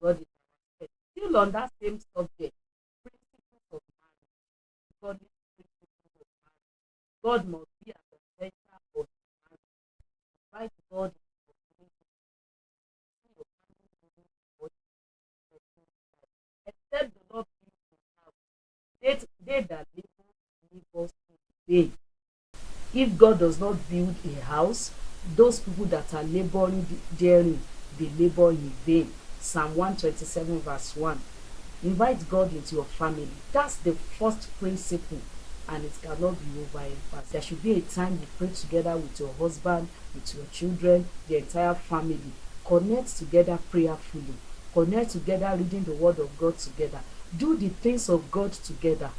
God is our head. Still on that same subject, principles of marriage. God is principles of marriage. God must be at the center of marriage. Invite God into your family, or except the Lord build his house. They that labor in vain. If God does not build a house, those people that are laboring therein, they labor in vain. Psalm 127 verse 1. Invite God into your family. That's the first principle, and it cannot be overemphasized. There should be a time you pray together with your husband, with your children, the entire family. Connect together prayerfully. Connect together reading the word of God together. Do the things of God together.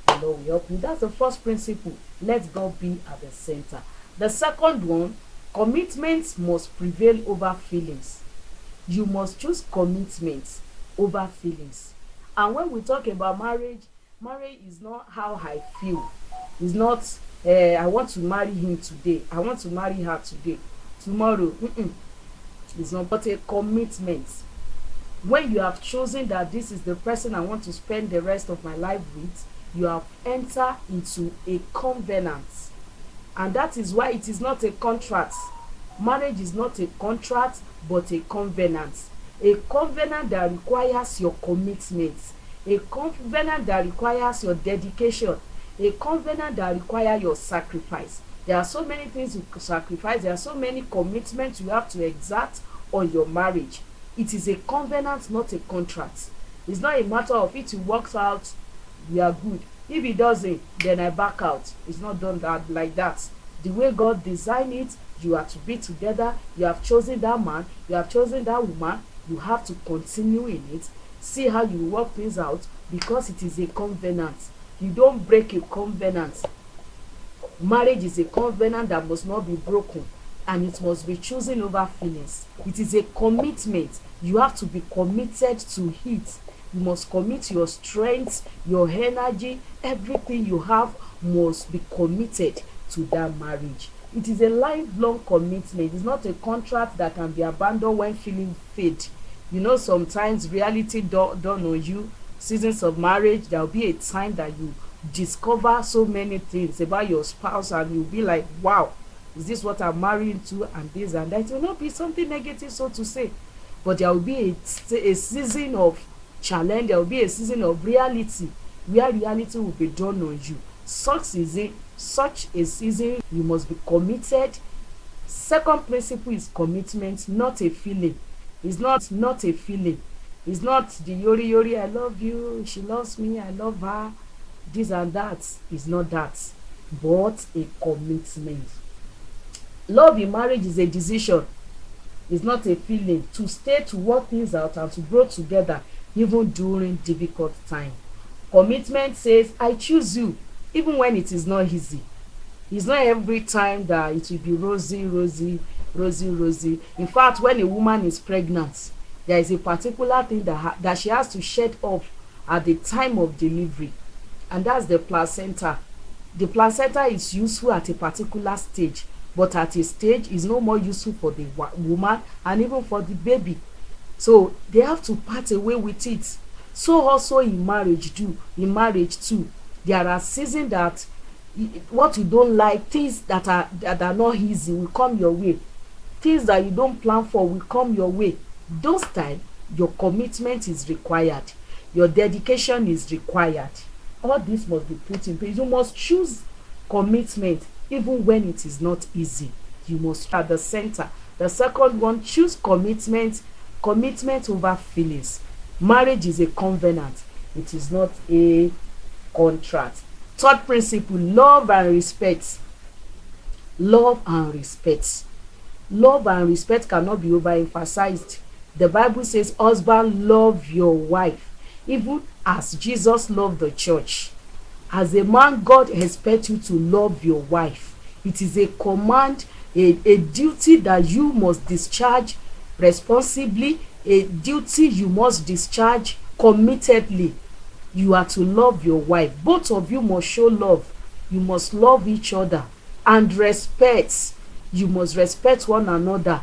The Lord will help you. That's the first principle. Let God be at the center. The second one, commitment must prevail over feelings. You must choose commitment over feelings. And when we talk about marriage, marriage is not how I feel. It's not I want to marry him today, I want to marry her today, tomorrow. It's not, but a commitment. When you have chosen that this is the person I want to spend the rest of my life with, you have entered into a covenant. And that is why it is not a contract. Marriage is not a contract, but a covenant. A covenant that requires your commitment. A covenant that requires your dedication. A covenant that requires your sacrifice. There are so many things you sacrifice. There are so many commitments you have to exact on your marriage. It is a covenant, not a contract. It's not a matter of it works out, we are good. If it doesn't, then I back out. It's not done that like that. The way God designed it, you are to be together. You have chosen that man, you have chosen that woman. You have to continue in it. See how you work things out, because it is a covenant. You don't break a covenant. Marriage is a covenant that must not be broken, and it must be chosen over feelings. It is a commitment. You have to be committed to it. You must commit your strength, your energy, everything you have must be committed to that marriage. It is a lifelong commitment. It's not a contract that can be abandoned when feelings fade. You know, sometimes reality dawn on you. Seasons of marriage, there will be a time that you discover so many things about your spouse, and you'll be like, wow, is this what I'm marrying to, and this and that. It will not be something negative, so to say, but there will be a season of challenge. There will be a season of reality, where reality will be done on you. Such a season, you must be committed. Second principle is commitment, not a feeling. It's not a feeling. It's not the yori yori, I love you, she loves me, I love her, this and that. Is not that, but a commitment. Love in marriage is a decision. It's not a feeling. To stay, to work things out, and to grow together even during difficult time. Commitment says, I choose you even when it is not easy. It's not every time that it will be rosy rosy rosy rosy. In fact, when a woman is pregnant, there is a particular thing that she has to shed off at the time of delivery, and that's the placenta. The placenta is useful at a particular stage, but at a stage is no more useful for the woman and even for the baby. So they have to part away with it. So also in marriage too, there are seasons that what you don't like, things that are not easy, will come your way. Things that you don't plan for will come your way. Those times, your commitment is required, your dedication is required. All this must be put in place. You must choose commitment even when it is not easy. You must at the center. The second one, choose commitment over feelings. Marriage is a covenant, it is not a contract. Third principle, love and respect. Love and respect. Love and respect cannot be overemphasized. The Bible says, husband, love your wife even as Jesus loved the church. As a man, God expects you to love your wife. It is a command, a duty that you must discharge responsibly, a duty you must discharge committedly. You are to love your wife. Both of you must show love. You must love each other and respect. You must respect one another.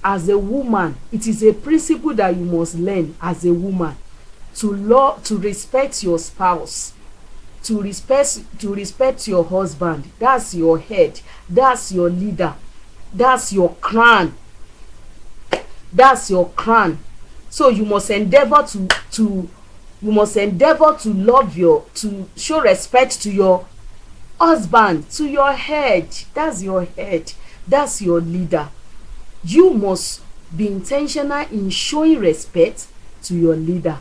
as a woman, it is a principle that you must learn as a woman, to love, to respect your spouse, to respect your husband. That's your head, that's your leader, that's your crown, that's your crown. So you must endeavor to you must endeavor to love your, to show respect to your husband, to your head. That's your head, that's your leader. You must be intentional in showing respect to your leader.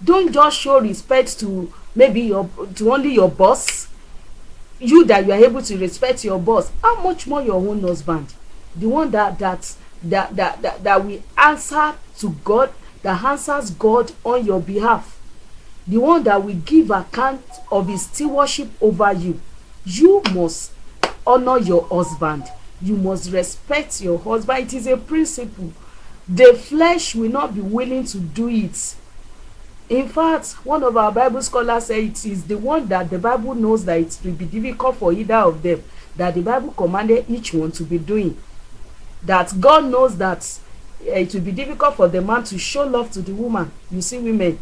Don't just show respect to maybe your, to only your boss. You, that you are able to respect your boss, how much more your own husband, the one that will answer to God, that answers God on your behalf, the one that will give account of his stewardship over you. You must honor your husband, you must respect your husband. It is a principle. The flesh will not be willing to do it. In fact, one of our Bible scholars say it is the one that the Bible knows that it will be difficult for either of them, that the Bible commanded each one to be doing. That God knows that it will be difficult for the man to show love to the woman. You see, women,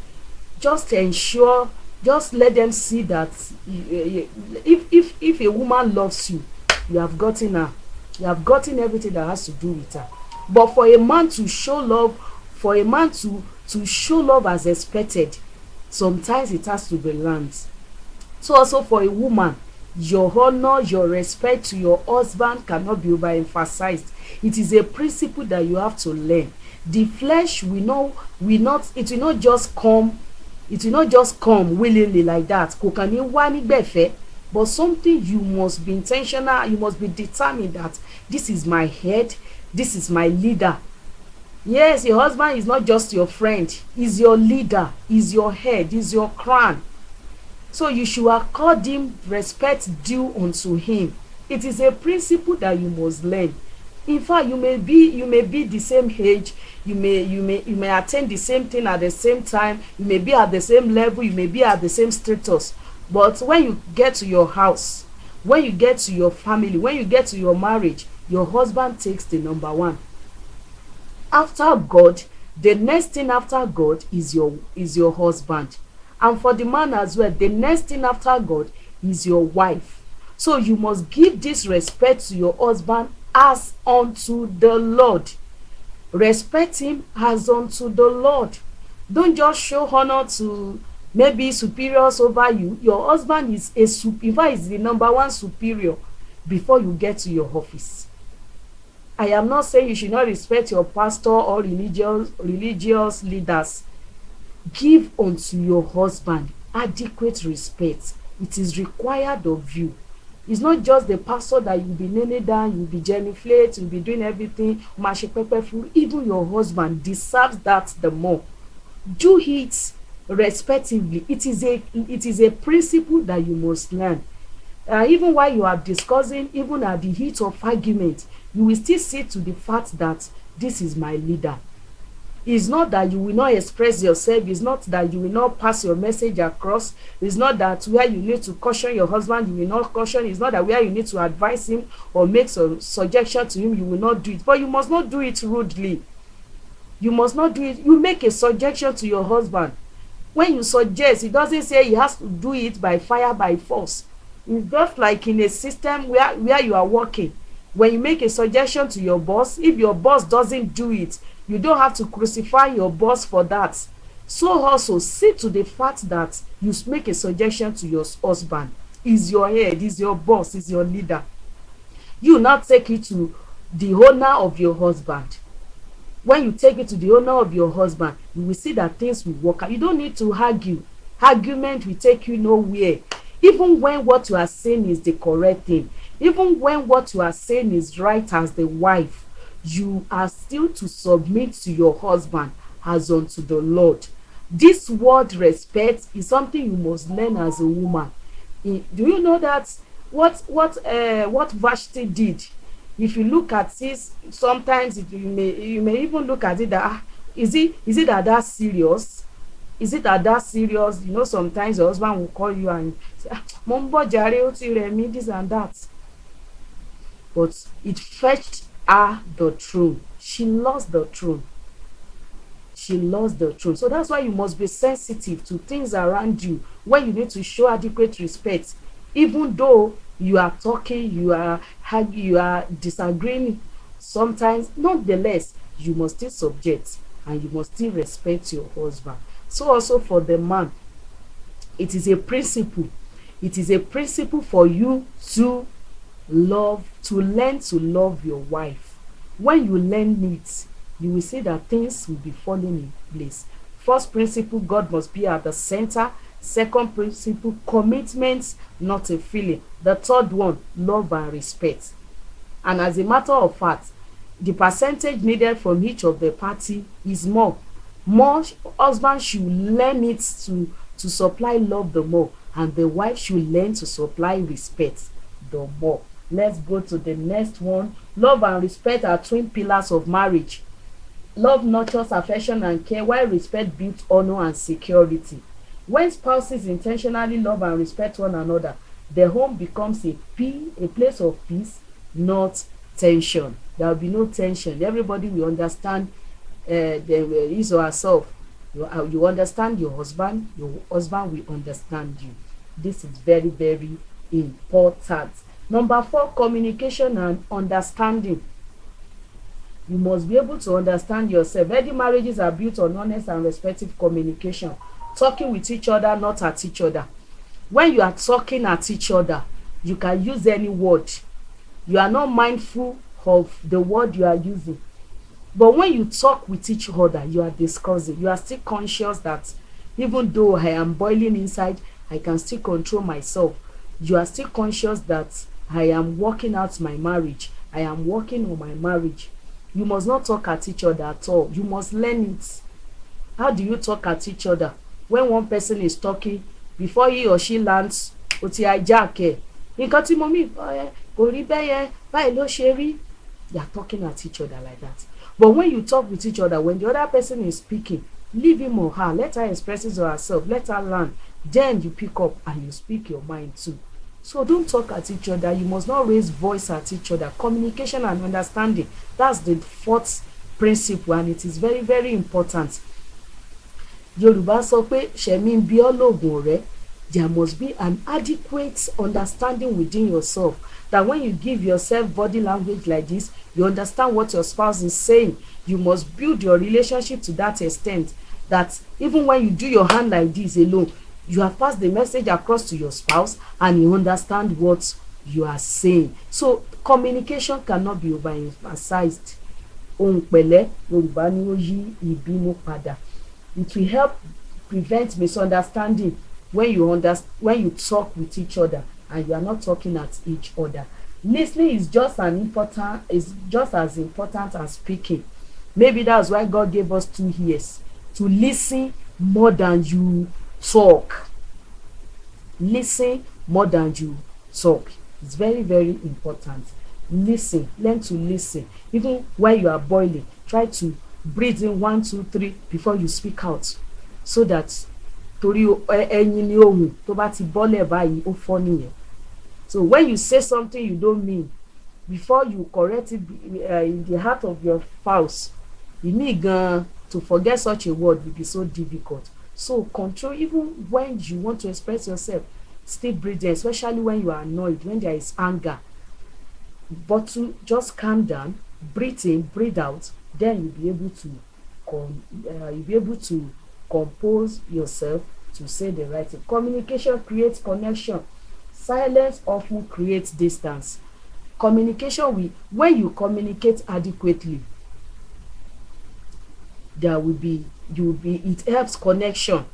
just ensure, just let them see that if a woman loves you, you have gotten her, you have gotten everything that has to do with her. But for a man to show love, for a man to show love as expected, sometimes it has to be learned. So also for a woman, your honor, your respect to your husband cannot be overemphasized. It is a principle that you have to learn. The flesh will not it will not just come, it will not just come willingly like that. Kò kàn ní wá nígbẹ̀fẹ́. But something you must be intentional, you must be determined that this is my head, this is my leader. Yes, your husband is not just your friend, he's your leader, he's your head, he's your crown. So you should accord him respect due unto him. It is a principle that you must learn. In fact, you may be the same age, you may attain the same thing at the same time, you may be at the same level, you may be at the same status. But when you get to your house, when you get to your family, when you get to your marriage, your husband takes the number one. After God, the next thing after God is your husband. And for the man as well, the next thing after God is your wife. So you must give this respect to your husband as unto the Lord. Respect him as unto the Lord. Don't just show honor to maybe superiors over you. Your husband is is the number one superior before you get to your office. I am not saying you should not respect your pastor or religious leaders. Give unto your husband adequate respect. It is required of you. It's not just the pastor that you'll be kneeling down, you'll be genuflate, you'll be doing everything, mashy pepper food. Even your husband deserves that the more. Do it respectively. It is a principle that you must learn. Even while you are discussing, even at the heat of argument, you will still see to the fact that this is my leader. It's not that you will not express yourself. It's not that you will not pass your message across. It's not that where you need to caution your husband, you will not caution. It's not that where you need to advise him or make some suggestion to him, you will not do it. But you must not do it rudely. You must not do it. You make a suggestion to your husband. When you suggest, it doesn't say he has to do it by fire, by force. It's just like in a system where you are working. When you make a suggestion to your boss, if your boss doesn't do it, you don't have to crucify your boss for that. So also see to the fact that you make a suggestion to your husband. He's your head, he's your boss, he's your leader. You now take it to the owner of your husband. When you take it to the owner of your husband, you will see that things will work out. You don't need to argue. Argument will take you nowhere. Even when what you are saying is the correct thing, even when what you are saying is right as the wife, you are still to submit to your husband as unto the Lord. This word respect is something you must learn as a woman. Do you know that what Vashti did? If you look at this, sometimes you may even look at it that is it that serious? Is it that serious? You know, sometimes your husband will call you and say, "Mombo jare o ti re mi," this and that. But it fetched her the throne. she lost the throne. She lost the throne. So that's why you must be sensitive to things around you when you need to show adequate respect. Even though you are talking, you are disagreeing sometimes, nonetheless, you must still subject and you must still respect your husband. So also for the man, it is a principle. It is a principle for you to learn to love your wife. When you learn it, you will see that things will be falling in place. First principle, God must be at the center. Second principle, commitment, not a feeling. The third one, love and respect. And as a matter of fact, the percentage needed from each of the party is more. Husband should learn it to supply love the more, and the wife should learn to supply respect the more. Let's go to the next one. Love and respect are twin pillars of marriage. Love nurtures affection and care, while respect builds honor and security. When spouses intentionally love and respect one another, the home becomes a place of peace, not tension. There will be no tension. Everybody will understand his or herself. You understand your husband will understand you. This is very, very important. Number 4, communication and understanding. You must be able to understand yourself. Healthy marriages are built on honest and respectful communication. Talking with each other, not at each other. When you are talking at each other, you can use any word. You are not mindful of the word you are using. But when you talk with each other, you are discussing. You are still conscious that even though I am boiling inside, I can still control myself. You are still conscious that I am working out my marriage. I am working on my marriage. You must not talk at each other at all. You must learn it. How do you talk at each other? When one person is talking, before he or she lands, ó ti hijack ẹ. Nǹkan tí mo mí kò rí bẹ́ẹ̀ yẹn, báyìí ló ṣe rí. You are talking at each other like that. But when you talk with each other, when the other person is speaking, leave him or her, let her express it herself, let her learn. Then you pick up and you speak your mind too. So don't talk at each other. You must not raise voice at each other. Communication and understanding. That's the 4th principle, and it is very, very important. Yorùbá sọ pé ṣẹ̀mí ń bí ọ́ lóògùn ọ̀rẹ́. There must be an adequate understanding within yourself, that when you give yourself body language like this, you understand what your spouse is saying. You must build your relationship to that extent that even when you do your hand like this alone, you have passed the message across to your spouse and you understand what you are saying. So communication cannot be overemphasized. Ohùn pẹ̀lẹ́, Yorùbá ní ó yí ìbínú padà. It will help prevent misunderstanding when you talk with each other and you are not talking at each other. Listening is just as important as speaking. Maybe that's why God gave us 2 ears, to listen more than you talk. Listen more than you talk. It's very, very important. Listen. Learn to listen. Even when you are boiling, try to breathe in 1, 2, 3 before you speak out, so that torí ẹyin ni ohùn tó bá ti bọ́lẹ̀ báyìí ó fọ́ nìyẹn. So when you say something you don't mean, before you correct it in the heart of your spouse, you need to forget such a word will be so difficult. So control, even when you want to express yourself, still breathe in, especially when you are annoyed, when there is anger. But to just calm down, breathe in, breathe out, then you'll be able to compose yourself to say the right thing. Communication creates connection. Silence often creates distance. Communication when you communicate adequately, it helps connection.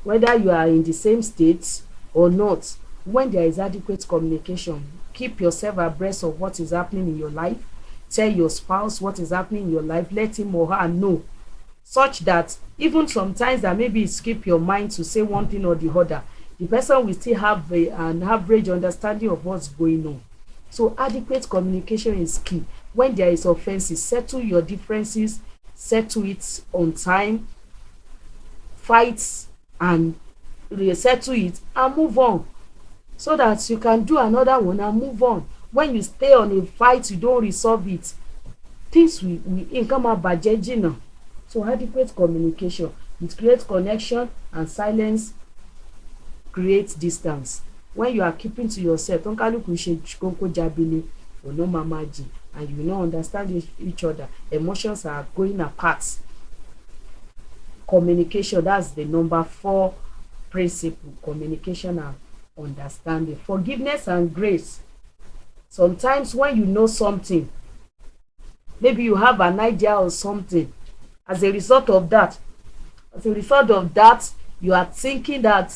Whether you are in the same state or not, when there is adequate communication, keep yourself abreast of what is happening in your life. Tell your spouse what is happening in your life. Let him or her know, such that even sometimes that maybe it skip your mind to say one thing or the other, the person will still have an average understanding of what's going on. So adequate communication is key. When there is offenses, settle your differences, settle it on time, fight and settle it and move on, so that you can do another one and move on. When you stay on a fight, you don't resolve it, things we nǹkan máa bàjẹ́ jìnnà. So adequate communication, it creates connection, and silence creates distance. When you are keeping to yourself, tó ń kálukú ṣe kókó jábílé, ọ̀nà máa máa jìn, and you no understand each other, emotions are going apart. Communication, that's the number 4 principle: communication and understanding. Forgiveness and grace. Sometimes when you know something, maybe you have an idea or something, as a result of that, you are thinking that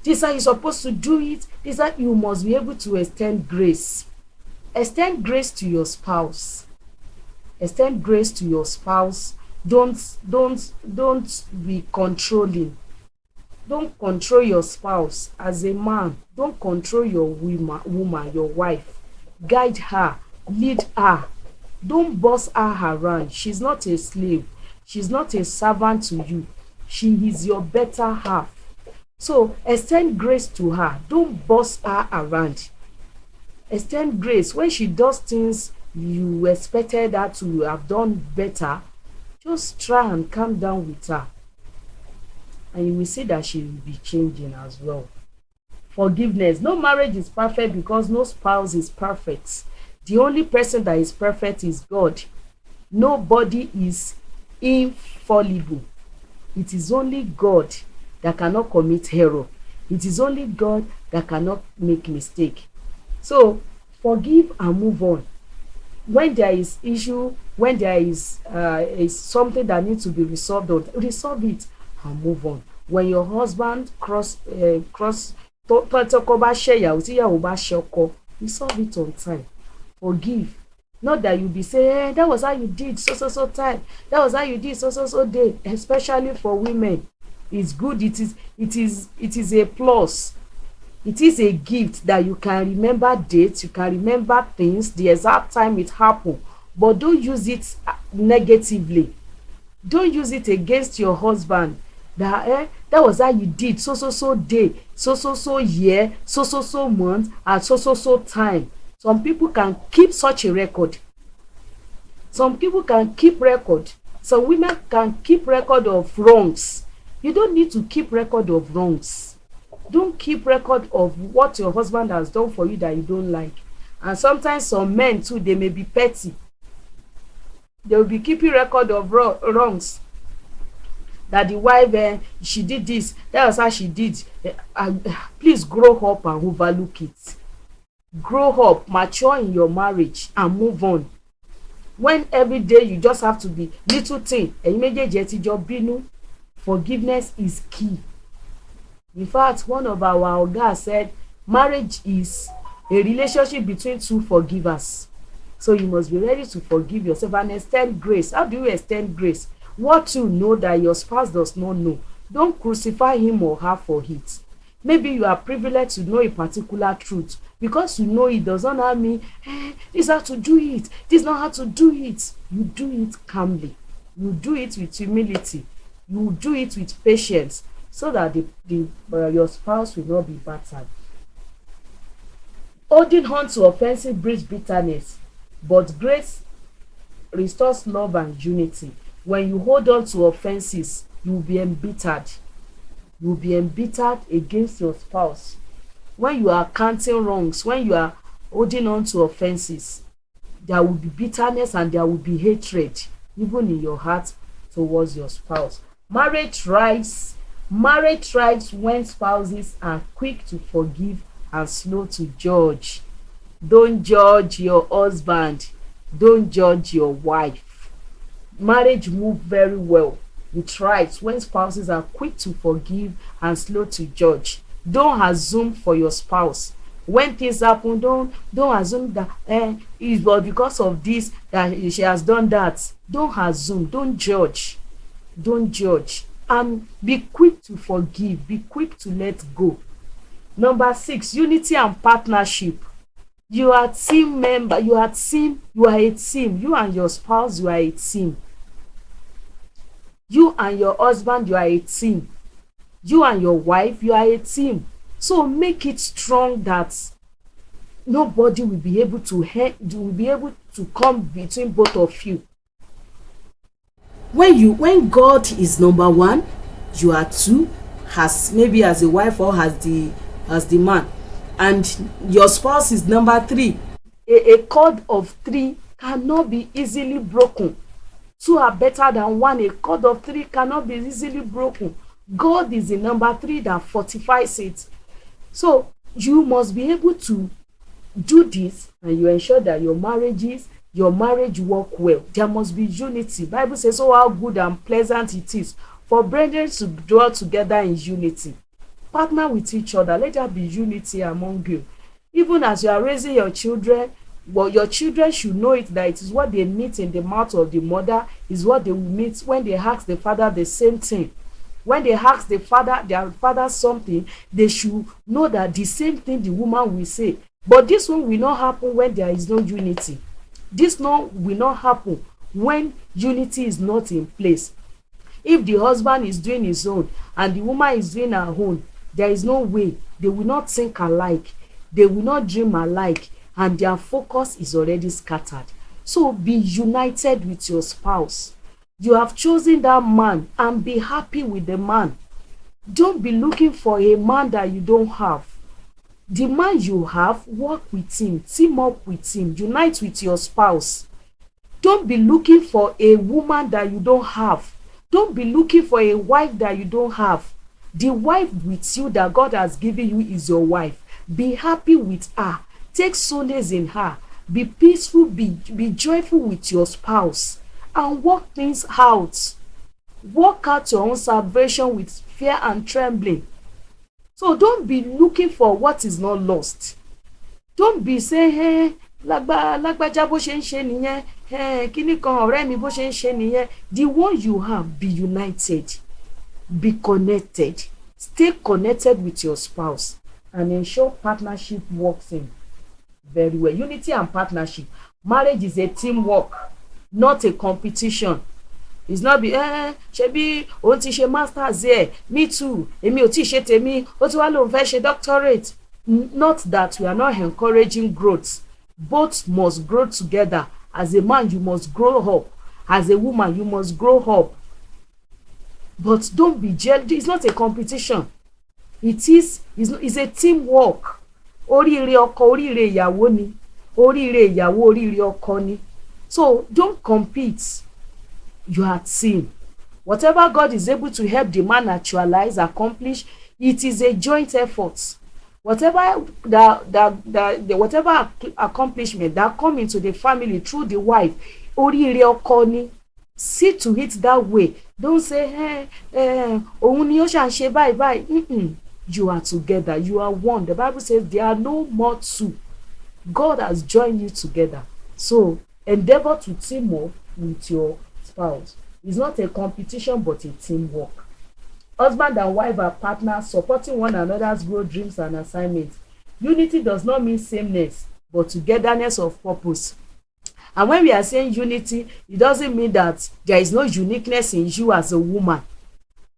this is how you're supposed to do it, this that you must be able to extend grace. Extend grace to your spouse. Extend grace to your spouse. Don't be controlling. Don't control your spouse. As a man, don't control your woman, your wife. Guide her, lead her. Don't boss her around. She's not a slave. She's not a servant to you. She is your better half. So extend grace to her. Don't boss her around. Extend grace. When she does things you expected her to have done better, just try and calm down with her, and you will see that she will be changing as well. Forgiveness. No marriage is perfect because no spouse is perfect. The only person that is perfect is God. Nobody is infallible. It is only God that cannot commit error. It is only God that cannot make mistake. So forgive and move on. When there is issue, when there is something that needs to be resolved, resolve it and move on. When your husband resolve it on time. Forgive. Not that you be saying, that was how you did so time, that was how you did so day. Especially for women, it's good. It is a plus. It is a gift that you can remember dates, you can remember things, the exact time it happened, but don't use it negatively. Don't use it against your husband. That was how you did so day, so year, so month, and so time. Some people can keep such a record. Some people can keep record. Some women can keep record of wrongs. You don't need to keep record of wrongs. Don't keep record of what your husband has done for you that you don't like. And sometimes some men too, they may be petty. They will be keeping record of wrongs. That the wife, she did this, that was how she did. Please grow up and overlook it. Grow up, mature in your marriage, and move on. When every day you just have to be little thing, forgiveness is key. In fact, one of our guys said marriage is a relationship between two forgivers. So you must be ready to forgive yourself and extend grace. How do you extend grace? What you know that your spouse does not know, don't crucify him or her for it. Maybe you are privileged to know a particular truth. Because you know it does not mean this is how to do it, this is not how to do it. You do it calmly. You do it with humility. You do it with patience, so that your spouse will not be battered. Holding on to offenses breeds bitterness, but grace restores love and unity. When you hold on to offenses, you will be embittered. You will be embittered against your spouse. When you are counting wrongs, when you are holding on to offenses, there will be bitterness and there will be hatred, even in your heart, towards your spouse. Marriage thrives when spouses are quick to forgive and slow to judge. Don't judge your husband. Don't judge your wife. Marriage moves very well. It thrives when spouses are quick to forgive and slow to judge. Don't assume for your spouse. When things happen, don't assume that it's because of this that she has done that. Don't assume. Don't judge. Don't judge. And be quick to forgive. Be quick to let go. Number 6, unity and partnership. You are a team member. You are a team. You and your spouse, you are a team. You and your husband, you are a team. You and your wife, you are a team. So make it strong that nobody will be able to come between both of you. When God is number one, you are two, as maybe as a wife or as the man, and your spouse is number three. A cord of three cannot be easily broken. Two are better than one. A cord of three cannot be easily broken. God is the number three that fortifies it. So you must be able to do this, and you ensure that your marriage work well. There must be unity. Bible says, oh, how good and pleasant it is for brethren to dwell together in unity. Partner with each other. Let there be unity among you. Even as you are raising your children, well, your children should know it, that it is what they meet in the mouth of the mother is what they will meet when they ask the father the same thing. When they ask their father something, they should know that the same thing the woman will say. But this one will not happen when there is no unity. This one will not happen when unity is not in place. If the husband is doing his own and the woman is doing her own, there is no way. They will not think alike. They will not dream alike, and their focus is already scattered. So be united with your spouse. You have chosen that man, and be happy with the man. Don't be looking for a man that you don't have. The man you have, work with him, team up with him, unite with your spouse. Don't be looking for a woman that you don't have. Don't be looking for a wife that you don't have. The wife with you that God has given you is your wife. Be happy with her. Take solace in her. Be peaceful, be joyful with your spouse, and work things out. Work out your own salvation with fear and trembling. So don't be looking for what is not lost. Don't be saying, hey, lágbájá bó ṣe ń ṣe nìyẹn, kíní kan ọ̀rẹ́ mi bó ṣe ń ṣe nìyẹn. The one you have, be united, be connected, stay connected with your spouse, and ensure partnership works in very well. Unity and partnership. Marriage is a teamwork, not a competition. It's not be ṣebí òun ti ṣe masters here, me too, èmi ò tí ṣe tèmi, ó ti wá lóun fẹ́ ṣe doctorate. Not that we are not encouraging growth. Both must grow together. As a man, you must grow up. As a woman, you must grow up. But don't be jealous. It's not a competition. It's a teamwork. Oríire ọkọ, oríire ìyàwó ni. Oríire ìyàwó, oríire ọkọ ni. So don't compete. You are a team. Whatever God is able to help the man actualize, accomplish, it is a joint effort. Whatever whatever accomplishment that come into the family through the wife, oríire ọkọ ni. See to it that way. Don't say, òun ni ó ṣà ń ṣe báyìí báyìí. You are together. You are one. The Bible says there are no more two. God has joined you together. So endeavor to team up with your spouse. It's not a competition, but a teamwork. Husband and wife are partners, supporting one another's growth, dreams, and assignments. Unity does not mean sameness, but togetherness of purpose. And when we are saying unity, it doesn't mean that there is no uniqueness in you as a woman.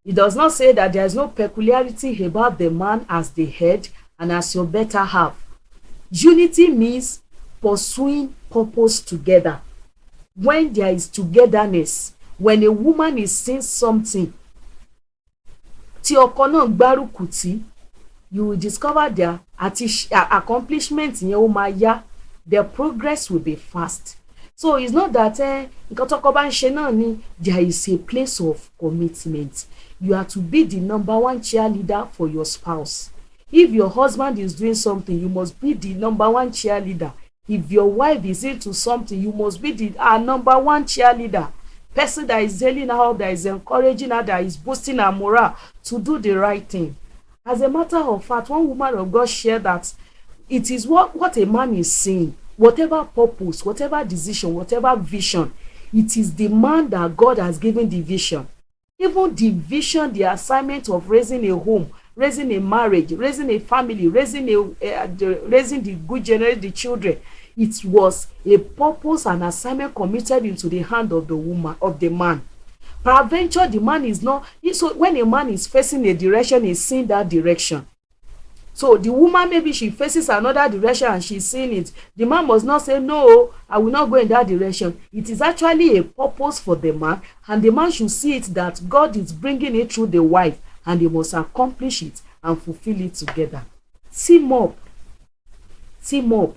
It does not say that there is no peculiarity about the man as the head and as your better half. Unity means pursuing purpose together. When there is togetherness, when a woman is saying something, tí ọkọ náà gbárùkù tí, you will discover their accomplishment yẹn ó máa yá. Their progress will be fast. So it's not that nǹkan tọ́kọ bá ń ṣe náà ni. There is a place of commitment. You are to be the number one cheerleader for your spouse. If your husband is doing something, you must be the number one cheerleader. If your wife is into something, you must be the number one cheerleader. Person that is telling her, that is encouraging her, that is boosting her morale to do the right thing. As a matter of fact, one woman of God shared that it is what a man is saying, whatever purpose, whatever decision, whatever vision, it is the man that God has given the vision. Even the vision, the assignment of raising a home, raising a marriage, raising a family, raising the good generation, the children. It was a purpose and assignment committed into the hand of the woman, of the man. Peradventure, the man is not. So when a man is facing a direction, he's seeing that direction. So the woman, maybe she faces another direction and she's seeing it. The man must not say, no, I will not go in that direction. It is actually a purpose for the man, and the man should see it that God is bringing it through the wife, and they must accomplish it and fulfill it together. Team up. Team up.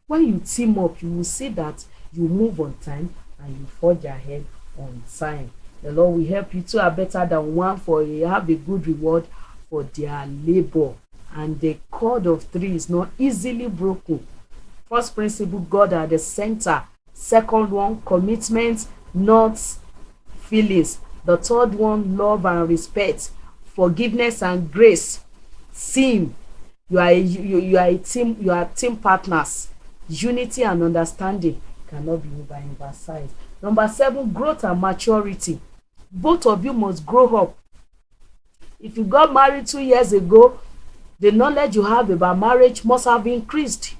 When you team up, you will see that you move on time and you forge ahead on time. The Lord will help you. Two are better than one, for you have a good reward for their labor. And the cord of three is not easily broken. First principle, God at the center. Second one, commitment, not feelings. The third one, love and respect, forgiveness and grace. Team. You are a team. You are team partners. Unity and understanding cannot be overemphasized. Number 7, growth and maturity. Both of you must grow up. If you got married 2 years ago, the knowledge you have about marriage must have increased.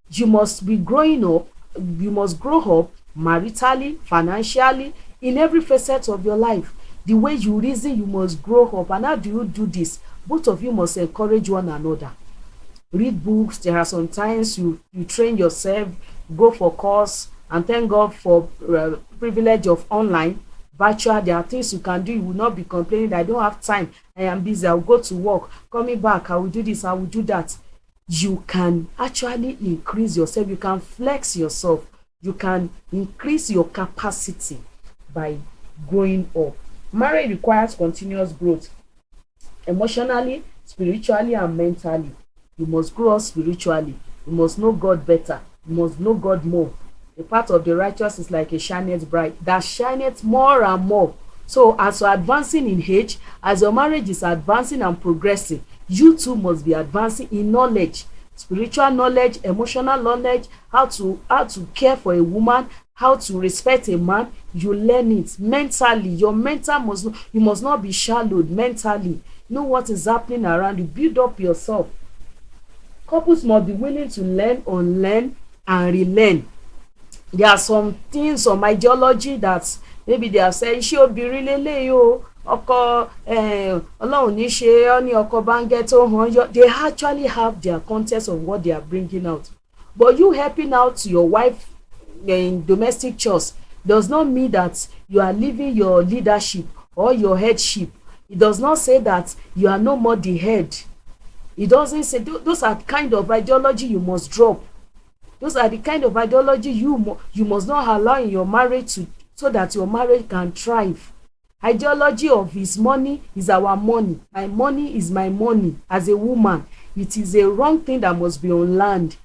You must be growing up. You must grow up maritally, financially, in every facet of your life. The way you reason, you must grow up. And how do you do this? Both of you must encourage one another. Read books. There are some times you train yourself, go for course, and thank God for privilege of online virtual. There are things you can do. You will not be complaining that I don't have time, I am busy, I will go to work, coming back I will do this, I will do that. You can actually increase yourself. You can flex yourself. You can increase your capacity by growing up. Marriage requires continuous growth, emotionally, spiritually, and mentally. You must grow up spiritually. You must know God better. You must know God more. The path of the righteous is like a shineth bright, that shineth more and more. So as you're advancing in age, as your marriage is advancing and progressing, you too must be advancing in knowledge, spiritual knowledge, emotional knowledge, how to care for a woman, how to respect a man. You learn it mentally. Your mental you must not be shallowed mentally. Know what is happening around you. Build up yourself. Couples must be willing to learn, unlearn, and relearn. There are some things, some ideology that maybe they are saying, ṣé obìnrin lélẹ́yìí o, ọkọ Ọlọ́run ní ṣe ọ́ ní ọkọ báńgẹ́ tó hàn yọ. They actually have their context of what they are bringing out. But you helping out your wife in domestic chores does not mean that you are leaving your leadership or your headship. It does not say that you are no more the head. It doesn't say. Those are kind of ideology you must drop. Those are the kind of ideology you must not allow in your marriage so that your marriage can thrive. Ideology of his money is our money. My money is my money. As a woman, it is a wrong thing that must be unlearned.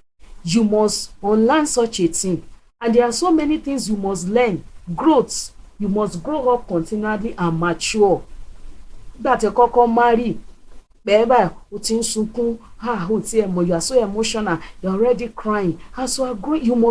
You must unlearn such a thing. And there are so many things you must learn. Growth. You must grow up continually and mature. That you kọ́kọ́ marry. Bẹ́ẹ̀ o ti ń sunkún, o ti ẹ̀ mọ̀, you are so emotional, you are already crying. As you are growing, you must